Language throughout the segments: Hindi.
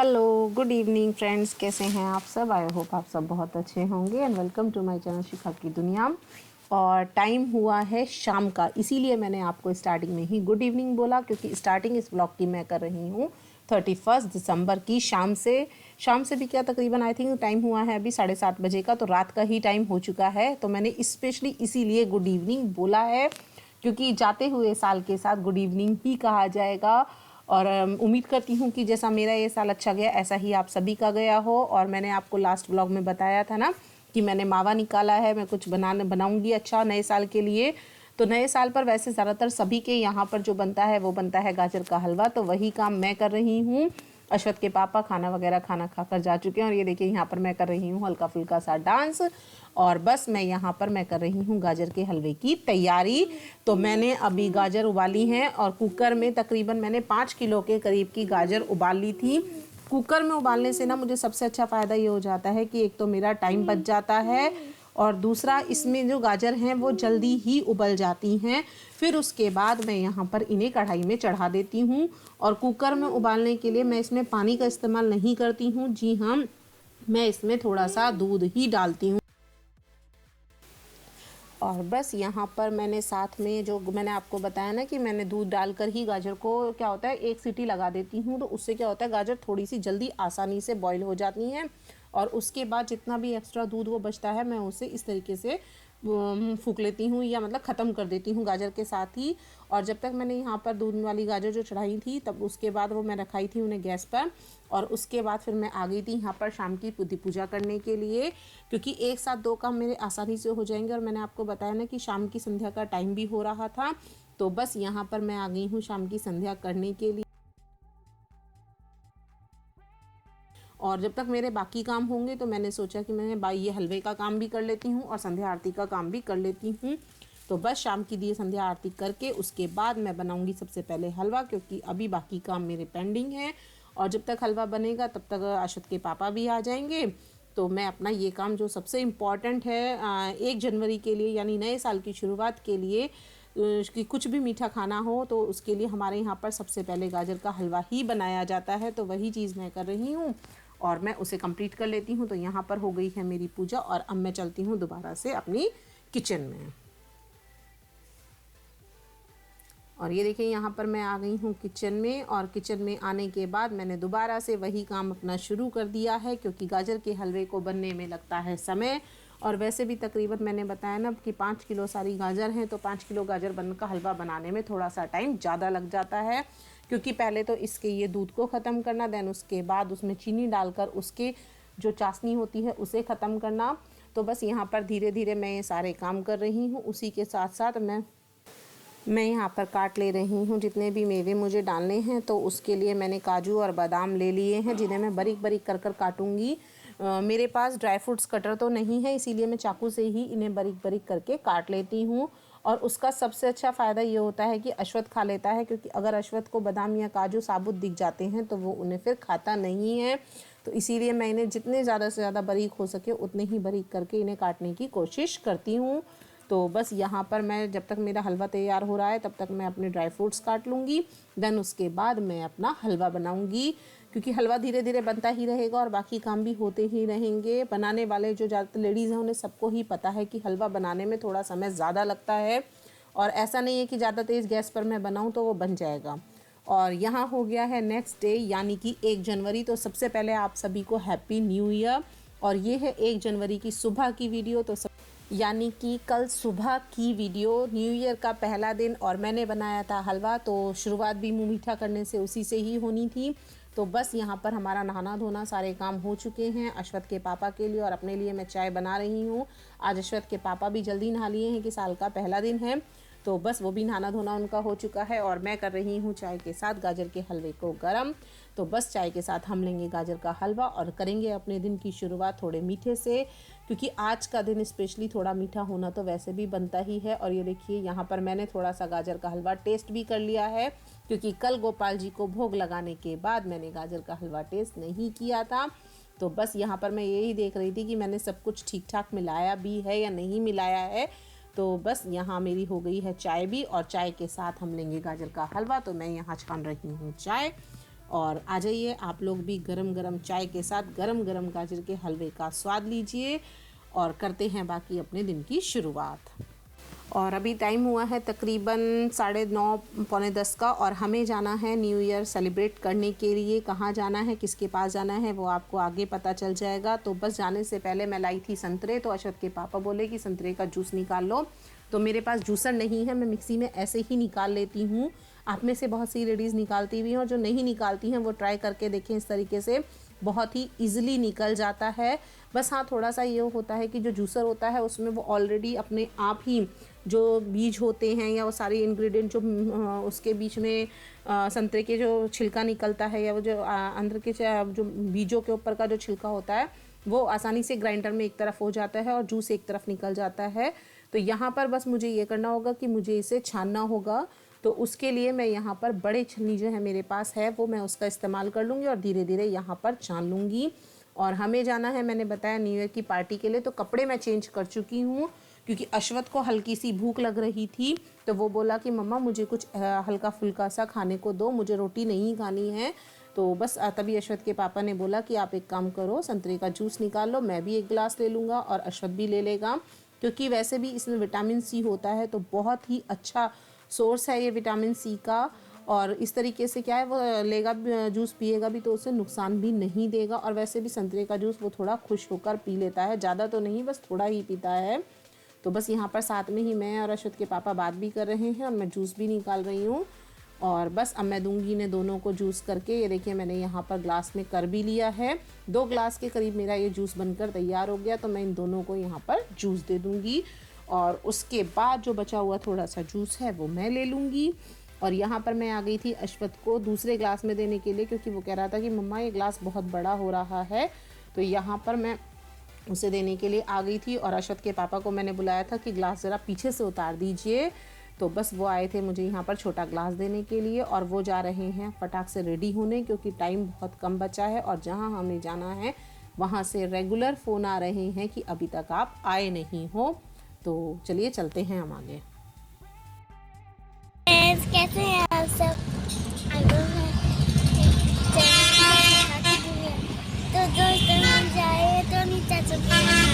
हेलो, गुड इवनिंग फ्रेंड्स, कैसे हैं आप सब। आई होप आप सब बहुत अच्छे होंगे and welcome to my channel Shikha की दुनिया। और टाइम हुआ है शाम का, इसीलिए मैंने आपको स्टार्टिंग में ही गुड इवनिंग बोला, क्योंकि स्टार्टिंग इस ब्लॉग की मैं कर रही हूँ 31 दिसंबर की शाम से भी क्या, तकरीबन आई थिंक टाइम हुआ है अभी 7:30 बजे का, तो रात का ही टाइम हो चुका है। तो मैंने स्पेशली इसीलिए गुड इवनिंग बोला है, क्योंकि जाते हुए साल के साथ गुड इवनिंग ही कहा जाएगा। और उम्मीद करती हूँ कि जैसा मेरा ये साल अच्छा गया ऐसा ही आप सभी का गया हो। और मैंने आपको लास्ट व्लॉग में बताया था ना कि मैंने मावा निकाला है, मैं कुछ बनाऊंगी अच्छा नए साल के लिए। तो नए साल पर वैसे ज़्यादातर सभी के यहाँ पर जो बनता है वो बनता है गाजर का हलवा, तो वही काम मैं कर रही हूँ। अश्वथ के पापा खाना खाकर जा चुके हैं और ये देखिए यहाँ पर मैं कर रही हूँ हल्का फुल्का सा डांस। और बस मैं यहाँ पर मैं कर रही हूँ गाजर के हलवे की तैयारी। तो मैंने अभी गाजर उबाली हैं और कुकर में तकरीबन मैंने 5 किलो के करीब की गाजर उबाल ली थी। कुकर में उबालने से ना मुझे सबसे अच्छा फ़ायदा ये हो जाता है कि एक तो मेरा टाइम बच जाता है और दूसरा इसमें जो गाजर हैं वो जल्दी ही उबल जाती हैं। फिर उसके बाद मैं यहाँ पर इन्हें कढ़ाई में चढ़ा देती हूँ। और कुकर में उबालने के लिए मैं इसमें पानी का इस्तेमाल नहीं करती हूँ, जी हाँ, मैं इसमें थोड़ा सा दूध ही डालती हूँ। और बस यहाँ पर मैंने साथ में जो मैंने आपको बताया ना कि मैंने दूध डालकर ही गाजर को क्या होता है एक सीटी लगा देती हूँ, तो उससे क्या होता है गाजर थोड़ी सी जल्दी आसानी से बॉईल हो जाती हैं। और उसके बाद जितना भी एक्स्ट्रा दूध वो बचता है मैं उसे इस तरीके से फूंक लेती हूँ, या मतलब ख़त्म कर देती हूँ गाजर के साथ ही। और जब तक मैंने यहाँ पर दूध वाली गाजर जो चढ़ाई थी तब उसके बाद वो मैं रखाई थी उन्हें गैस पर। और उसके बाद फिर मैं आ गई थी यहाँ पर शाम की पूजा करने के लिए, क्योंकि एक साथ दो काम मेरे आसानी से हो जाएंगे। और मैंने आपको बताया ना कि शाम की संध्या का टाइम भी हो रहा था, तो बस यहाँ पर मैं आ गई हूँ शाम की संध्या करने के लिए। और जब तक मेरे बाकी काम होंगे तो मैंने सोचा कि मैं ये हलवे का काम भी कर लेती हूँ और संध्या आरती का काम भी कर लेती हूँ। तो बस शाम की दिए संध्या आरती करके उसके बाद मैं बनाऊंगी सबसे पहले हलवा, क्योंकि अभी बाकी काम मेरे पेंडिंग है। और जब तक हलवा बनेगा तब तक अशोक के पापा भी आ जाएंगे। तो मैं अपना ये काम जो सबसे इम्पॉर्टेंट है 1 जनवरी के लिए यानी नए साल की शुरुआत के लिए कि कुछ भी मीठा खाना हो तो उसके लिए हमारे यहाँ पर सबसे पहले गाजर का हलवा ही बनाया जाता है। तो वही चीज़ मैं कर रही हूँ और मैं उसे कंप्लीट कर लेती हूँ। तो यहाँ पर हो गई है मेरी पूजा और अब मैं चलती हूँ दोबारा से अपनी किचन में। और ये देखिए यहाँ पर मैं आ गई हूँ किचन में, और किचन में आने के बाद मैंने दोबारा से वही काम अपना शुरू कर दिया है, क्योंकि गाजर के हलवे को बनने में लगता है समय। और वैसे भी तकरीबन मैंने बताया ना कि 5 किलो सारी गाजर हैं, तो 5 किलो गाजर का हलवा बनाने में थोड़ा सा टाइम ज़्यादा लग जाता है, क्योंकि पहले तो इसके ये दूध को ख़त्म करना, देन उसके बाद उसमें चीनी डालकर उसके जो चाशनी होती है उसे ख़त्म करना। तो बस यहाँ पर धीरे धीरे मैं ये सारे काम कर रही हूँ। उसी के साथ साथ मैं यहाँ पर काट ले रही हूँ जितने भी मेवे मुझे डालने हैं। तो उसके लिए मैंने काजू और बादाम ले लिए हैं, जिन्हें मैं बारीक बारीक कर कर काटूँगी। मेरे पास ड्राई फ्रूट्स कटर तो नहीं है, इसीलिए मैं चाकू से ही इन्हें बारीक बारीक करके काट लेती हूँ। और उसका सबसे अच्छा फ़ायदा ये होता है कि अश्वथ खा लेता है, क्योंकि अगर अश्वथ को बादाम या काजू साबुत दिख जाते हैं तो वो उन्हें फिर खाता नहीं है। तो इसीलिए मैं इन्हें जितने ज़्यादा से ज़्यादा बारीक हो सके उतने ही बारीक करके इन्हें काटने की कोशिश करती हूँ। तो बस यहाँ पर मैं जब तक मेरा हलवा तैयार हो रहा है तब तक मैं अपने ड्राई फ्रूट्स काट लूँगी, देन उसके बाद मैं अपना हलवा बनाऊँगी, क्योंकि हलवा धीरे धीरे बनता ही रहेगा और बाकी काम भी होते ही रहेंगे। बनाने वाले जो ज़्यादातर लेडीज़ हैं उन्हें सबको ही पता है कि हलवा बनाने में थोड़ा समय ज़्यादा लगता है, और ऐसा नहीं है कि ज़्यादा तेज़ गैस पर मैं बनाऊँ तो वो बन जाएगा। और यहाँ हो गया है नेक्स्ट डे यानी कि 1 जनवरी। तो सबसे पहले आप सभी को हैप्पी न्यू ईयर। और ये है 1 जनवरी की सुबह की वीडियो, तो यानी कि कल सुबह की वीडियो, न्यू ईयर का पहला दिन, और मैंने बनाया था हलवा। तो शुरुआत भी मुँह मीठा करने से उसी से ही होनी थी। तो बस यहाँ पर हमारा नहाना धोना सारे काम हो चुके हैं। अश्वथ के पापा के लिए और अपने लिए मैं चाय बना रही हूँ। आज अश्वथ के पापा भी जल्दी नहा लिए हैं कि साल का पहला दिन है, तो बस वो भी नहाना धोना उनका हो चुका है। और मैं कर रही हूँ चाय के साथ गाजर के हलवे को गरम। तो बस चाय के साथ हम लेंगे गाजर का हलवा और करेंगे अपने दिन की शुरुआत थोड़े मीठे से, क्योंकि आज का दिन स्पेशली थोड़ा मीठा होना तो वैसे भी बनता ही है। और ये देखिए यहाँ पर मैंने थोड़ा सा गाजर का हलवा टेस्ट भी कर लिया है, क्योंकि कल गोपाल जी को भोग लगाने के बाद मैंने गाजर का हलवा टेस्ट नहीं किया था। तो बस यहाँ पर मैं यही देख रही थी कि मैंने सब कुछ ठीक ठाक मिलाया भी है या नहीं मिलाया है। तो बस यहाँ मेरी हो गई है चाय भी, और चाय के साथ हम लेंगे गाजर का हलवा। तो मैं यहाँ छान रही हूँ चाय। और आ जाइए आप लोग भी गरम गरम चाय के साथ गरम गरम गाजर के हलवे का स्वाद लीजिए और करते हैं बाकी अपने दिन की शुरुआत। और अभी टाइम हुआ है तकरीबन 9:30 पौने 10 का और हमें जाना है न्यू ईयर सेलिब्रेट करने के लिए। कहाँ जाना है, किसके पास जाना है, वो आपको आगे पता चल जाएगा। तो बस जाने से पहले मैं लाई थी संतरे, तो अशरत के पापा बोले कि संतरे का जूस निकाल लो। तो मेरे पास जूसर नहीं है, मैं मिक्सी में ऐसे ही निकाल लेती हूँ। आप में से बहुत सी लेडीज़ निकालती भी हैं और जो नहीं निकालती हैं वो ट्राई करके देखें। इस तरीके से बहुत ही ईजिली निकल जाता है। बस हाँ, थोड़ा सा ये होता है कि जो जूसर होता है उसमें वो ऑलरेडी अपने आप ही जो बीज होते हैं या वो सारे इंग्रेडिएंट जो उसके बीच में संतरे के जो छिलका निकलता है या वो जो अंदर के जो बीजों के ऊपर का जो छिलका होता है वो आसानी से ग्राइंडर में एक तरफ हो जाता है और जूस एक तरफ निकल जाता है। तो यहाँ पर बस मुझे ये करना होगा कि मुझे इसे छानना होगा। तो उसके लिए मैं यहाँ पर बड़े छन्नी जो है मेरे पास है वो मैं उसका इस्तेमाल कर लूँगी और धीरे धीरे यहाँ पर छान लूँगी। और हमें जाना है, मैंने बताया, न्यू ईयर की पार्टी के लिए। तो कपड़े मैं चेंज कर चुकी हूँ क्योंकि अश्वत को हल्की सी भूख लग रही थी। तो वो बोला कि मम्मा मुझे कुछ हल्का फुल्का सा खाने को दो, मुझे रोटी नहीं खानी है। तो बस तभी अश्वत के पापा ने बोला कि आप एक काम करो, संतरे का जूस निकाल लो, मैं भी एक गिलास ले लूँगा और अश्वत भी ले लेगा, क्योंकि वैसे भी इसमें विटामिन सी होता है। तो बहुत ही अच्छा सोर्स है ये विटामिन सी का। और इस तरीके से क्या है, वो लेगा जूस पिएगा भी तो उसे नुकसान भी नहीं देगा। और वैसे भी संतरे का जूस वो थोड़ा खुश होकर पी लेता है, ज़्यादा तो नहीं, बस थोड़ा ही पीता है। तो बस यहाँ पर साथ में ही मैं और अश्वत के पापा बात भी कर रहे हैं और मैं जूस भी निकाल रही हूँ। और बस अब मैं दूंगी इन्हें दोनों को जूस करके। ये देखिए मैंने यहाँ पर ग्लास में कर भी लिया है। 2 ग्लास के करीब मेरा ये जूस बनकर तैयार हो गया। तो मैं इन दोनों को यहाँ पर जूस दे दूँगी और उसके बाद जो बचा हुआ थोड़ा सा जूस है वो मैं ले लूँगी। और यहाँ पर मैं आ गई थी अश्वत को दूसरे ग्लास में देने के लिए, क्योंकि वो कह रहा था कि मम्मा ये ग्लास बहुत बड़ा हो रहा है। तो यहाँ पर मैं उसे देने के लिए आ गई थी और अश्वत के पापा को मैंने बुलाया था कि ग्लास ज़रा पीछे से उतार दीजिए। तो बस वो आए थे मुझे यहाँ पर छोटा ग्लास देने के लिए और वो जा रहे हैं फटाक से रेडी होने, क्योंकि टाइम बहुत कम बचा है। और जहाँ हमें जाना है वहाँ से रेगुलर फ़ोन आ रहे हैं कि अभी तक आप आए नहीं हो। तो चलिए चलते हैं हम आगे। कैसे हैं आप सब? तो दोस्तों हम जाए तो नीचा चुके हैं,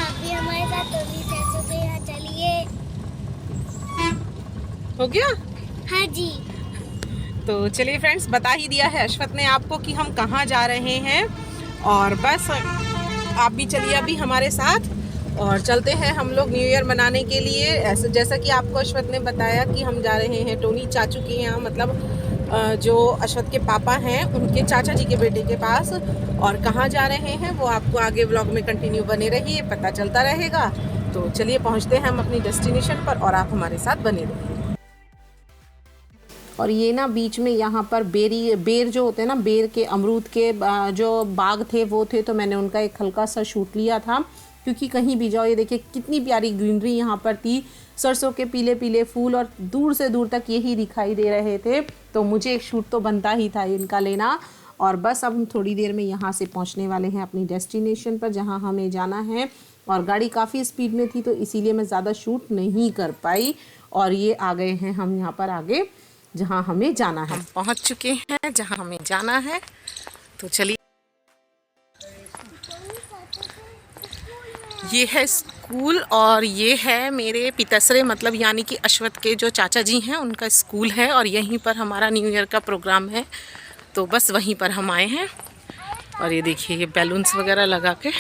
अभी हमारे साथ तो नीचा चुके हैं। चलिए, हो गया? हाँ जी। तो चलिए फ्रेंड्स, बता ही दिया है अश्वत ने आपको कि हम कहाँ जा रहे हैं। और बस आप भी चलिए अभी हमारे साथ और चलते हैं हम लोग न्यू ईयर मनाने के लिए। ऐसे जैसा कि आपको अश्वत ने बताया कि हम जा रहे हैं टोनी चाचू के यहाँ, मतलब जो अश्वत के पापा हैं उनके चाचा जी के बेटे के पास। और कहाँ जा रहे हैं वो आपको आगे व्लॉग में कंटिन्यू बने रहिए, पता चलता रहेगा। तो चलिए पहुँचते हैं हम अपनी डेस्टिनेशन पर और आप हमारे साथ बने रहिए। और ये ना बीच में यहाँ पर बेर जो होते हैं ना, बेर के अमरूद के जो बाग थे वो थे। तो मैंने उनका एक हल्का सा शूट लिया था, क्योंकि कहीं भी जाओ ये देखिए कितनी प्यारी ग्रीनरी यहाँ पर थी, सरसों के पीले पीले फूल और दूर से दूर तक यही दिखाई दे रहे थे। तो मुझे एक शूट तो बनता ही था इनका लेना। और बस अब हम थोड़ी देर में यहाँ से पहुँचने वाले हैं अपनी डेस्टिनेशन पर जहाँ हमें जाना है। और गाड़ी काफ़ी स्पीड में थी तो इसीलिए मैं ज़्यादा शूट नहीं कर पाई। और ये आ गए हैं हम यहाँ पर आगे जहाँ हमें जाना है। हम पहुँच चुके हैं जहाँ हमें जाना है। तो चलिए, ये है स्कूल और ये है मेरे पितसरे, मतलब यानी कि अश्वत के जो चाचा जी हैं उनका स्कूल है। और यहीं पर हमारा न्यू ईयर का प्रोग्राम है। तो बस वहीं पर हम आए हैं। और ये देखिए ये बैलून्स वगैरह लगा के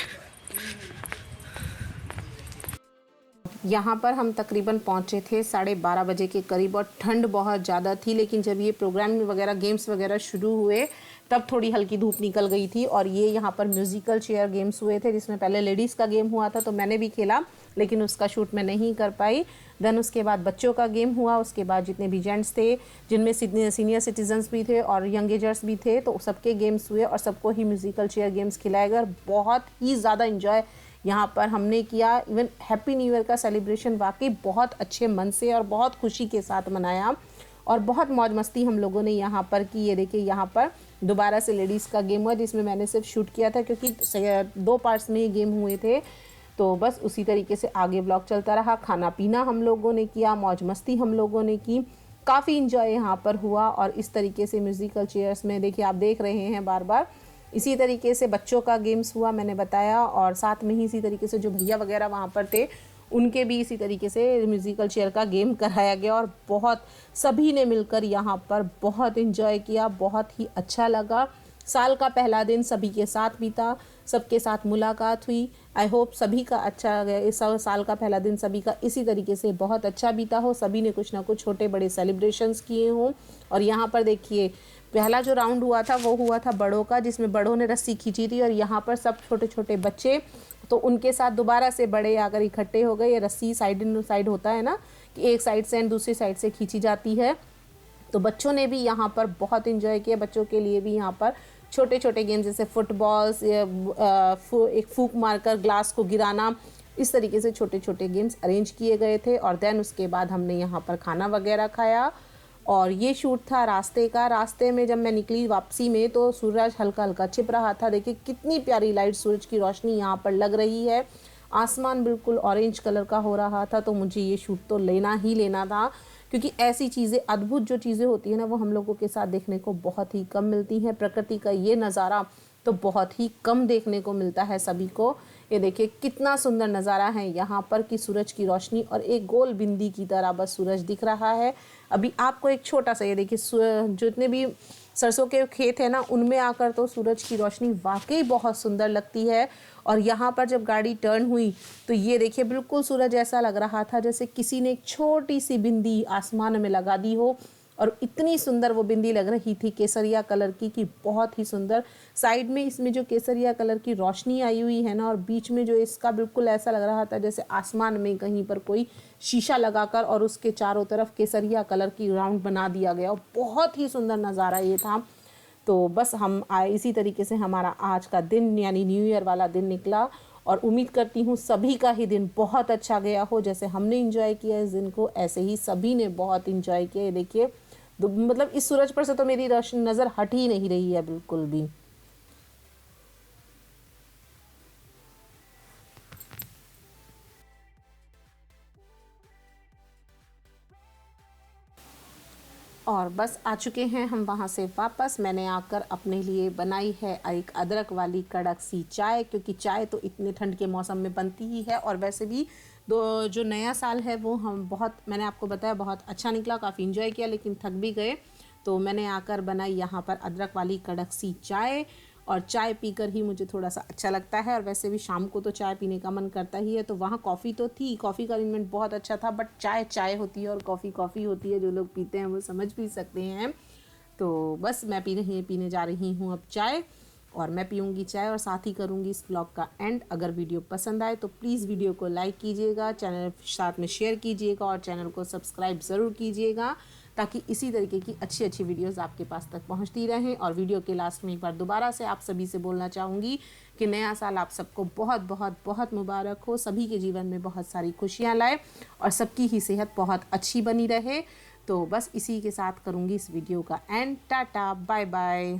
यहाँ पर हम तकरीबन पहुँचे थे 12:30 बजे के करीब। और ठंड बहुत ज़्यादा थी, लेकिन जब ये प्रोग्राम वगैरह गेम्स वगैरह शुरू हुए तब थोड़ी हल्की धूप निकल गई थी। और ये यहाँ पर म्यूज़िकल चेयर गेम्स हुए थे, जिसमें पहले लेडीज़ का गेम हुआ था तो मैंने भी खेला, लेकिन उसका शूट मैं नहीं कर पाई। देन उसके बाद बच्चों का गेम हुआ, उसके बाद जितने भी जेंट्स थे, जिनमें सीनियर सिटीजन्स भी थे और यंग एजर्स भी थे, तो सबके गेम्स हुए और सबको ही म्यूज़िकल चेयर गेम्स खिलाए गए। बहुत ही ज़्यादा इंजॉय यहाँ पर हमने किया। इवन हैप्पी न्यू ईयर का सेलिब्रेशन वाकई बहुत अच्छे मन से और बहुत खुशी के साथ मनाया और बहुत मौज मस्ती हम लोगों ने यहाँ पर की। ये देखिए यहाँ पर दोबारा से लेडीज़ का गेम हुआ, जिसमें मैंने सिर्फ शूट किया था क्योंकि 2 पार्ट्स में ये गेम हुए थे। तो बस उसी तरीके से आगे ब्लॉग चलता रहा। खाना पीना हम लोगों ने किया, मौज मस्ती हम लोगों ने की। काफ़ी इंजॉय यहाँ पर हुआ। और इस तरीके से म्यूज़िकल चेयर्स में देखिए आप देख रहे हैं बार बार इसी तरीके से बच्चों का गेम्स हुआ, मैंने बताया। और साथ में ही इसी तरीके से जो भैया वगैरह वहाँ पर थे उनके भी इसी तरीके से म्यूज़िकल चेयर का गेम कराया गया। और बहुत सभी ने मिलकर यहाँ पर बहुत इन्जॉय किया, बहुत ही अच्छा लगा। साल का पहला दिन सभी के साथ बीता, सबके साथ मुलाकात हुई। आई होप सभी का अच्छा गया, इस साल का पहला दिन सभी का इसी तरीके से बहुत अच्छा बीता हो, सभी ने कुछ ना कुछ छोटे बड़े सेलिब्रेशंस किए हों। और यहाँ पर देखिए पहला जो राउंड हुआ था वो हुआ था बड़ों का, जिसमें बड़ों ने रस्सी खींची थी और यहाँ पर सब छोटे छोटे बच्चे, तो उनके साथ दोबारा से बड़े आकर इकट्ठे हो गए। ये रस्सी साइड होता है ना कि एक साइड से दूसरी साइड से खींची जाती है, तो बच्चों ने भी यहाँ पर बहुत इन्जॉय किया। बच्चों के लिए भी यहाँ पर छोटे छोटे गेम जैसे फुटबॉल्स, एक फूंक मारकर ग्लास को गिराना, इस तरीके से छोटे छोटे गेम्स अरेंज किए गए थे। और देन उसके बाद हमने यहाँ पर खाना वगैरह खाया। और ये शूट था रास्ते का। रास्ते में जब मैं निकली वापसी में तो सूरज हल्का हल्का छिप रहा था। देखिए कितनी प्यारी लाइट, सूरज की रोशनी यहाँ पर लग रही है। आसमान बिल्कुल ऑरेंज कलर का हो रहा था। तो मुझे ये शूट तो लेना ही लेना था, क्योंकि ऐसी चीज़ें, अद्भुत जो चीज़ें होती है ना, वो हम लोगों के साथ देखने को बहुत ही कम मिलती हैं। प्रकृति का ये नज़ारा तो बहुत ही कम देखने को मिलता है सभी को। ये देखिए कितना सुंदर नज़ारा है यहाँ पर कि सूरज की रोशनी और एक गोल बिंदी की तरह बस सूरज दिख रहा है। अभी आपको एक छोटा सा, ये देखिए जितने भी सरसों के खेत है ना, उनमें आकर तो सूरज की रोशनी वाकई बहुत सुंदर लगती है। और यहाँ पर जब गाड़ी टर्न हुई तो ये देखिए बिल्कुल सूरज ऐसा लग रहा था जैसे किसी ने एक छोटी सी बिंदी आसमान में लगा दी हो। और इतनी सुंदर वो बिंदी लग रही थी केसरिया कलर की, कि बहुत ही सुंदर। साइड में इसमें जो केसरिया कलर की रोशनी आई हुई है ना, और बीच में जो इसका बिल्कुल ऐसा लग रहा था जैसे आसमान में कहीं पर कोई शीशा लगाकर और उसके चारों तरफ केसरिया कलर की राउंड बना दिया गया। बहुत ही सुंदर नज़ारा ये था। तो बस हम आए, इसी तरीके से हमारा आज का दिन यानी न्यू ईयर वाला दिन निकला। और उम्मीद करती हूँ सभी का ही दिन बहुत अच्छा गया हो। जैसे हमने इंजॉय किया इस दिन को, ऐसे ही सभी ने बहुत इंजॉय किया। ये देखिए मतलब इस सूरज पर से तो मेरी नज़र हट ही नहीं रही है बिल्कुल भी। और बस आ चुके हैं हम वहाँ से वापस। मैंने आकर अपने लिए बनाई है एक अदरक वाली कड़क सी चाय, क्योंकि चाय तो इतने ठंड के मौसम में बनती ही है। और वैसे भी जो नया साल है वो हम बहुत, मैंने आपको बताया, बहुत अच्छा निकला, काफ़ी इन्जॉय किया, लेकिन थक भी गए। तो मैंने आकर बनाई यहाँ पर अदरक वाली कड़क सी चाय। और चाय पीकर ही मुझे थोड़ा सा अच्छा लगता है। और वैसे भी शाम को तो चाय पीने का मन करता ही है। तो वहाँ कॉफ़ी तो थी, कॉफ़ी का अरेंजमेंट बहुत अच्छा था, बट चाय चाय होती है और कॉफ़ी कॉफ़ी होती है। जो लोग पीते हैं वो समझ भी सकते हैं। तो बस मैं पीने जा रही हूँ अब चाय, और मैं पीऊँगी चाय और साथ ही करूँगी इस ब्लॉग का एंड। अगर वीडियो पसंद आए तो प्लीज़ वीडियो को लाइक कीजिएगा, चैनल साथ में शेयर कीजिएगा और चैनल को सब्सक्राइब ज़रूर कीजिएगा, ताकि इसी तरीके की अच्छी अच्छी वीडियोस आपके पास तक पहुंचती रहें। और वीडियो के लास्ट में एक बार दोबारा से आप सभी से बोलना चाहूँगी कि नया साल आप सबको बहुत बहुत बहुत मुबारक हो, सभी के जीवन में बहुत सारी खुशियाँ लाए और सबकी ही सेहत बहुत अच्छी बनी रहे। तो बस इसी के साथ करूँगी इस वीडियो का एंड। Tata bye bye.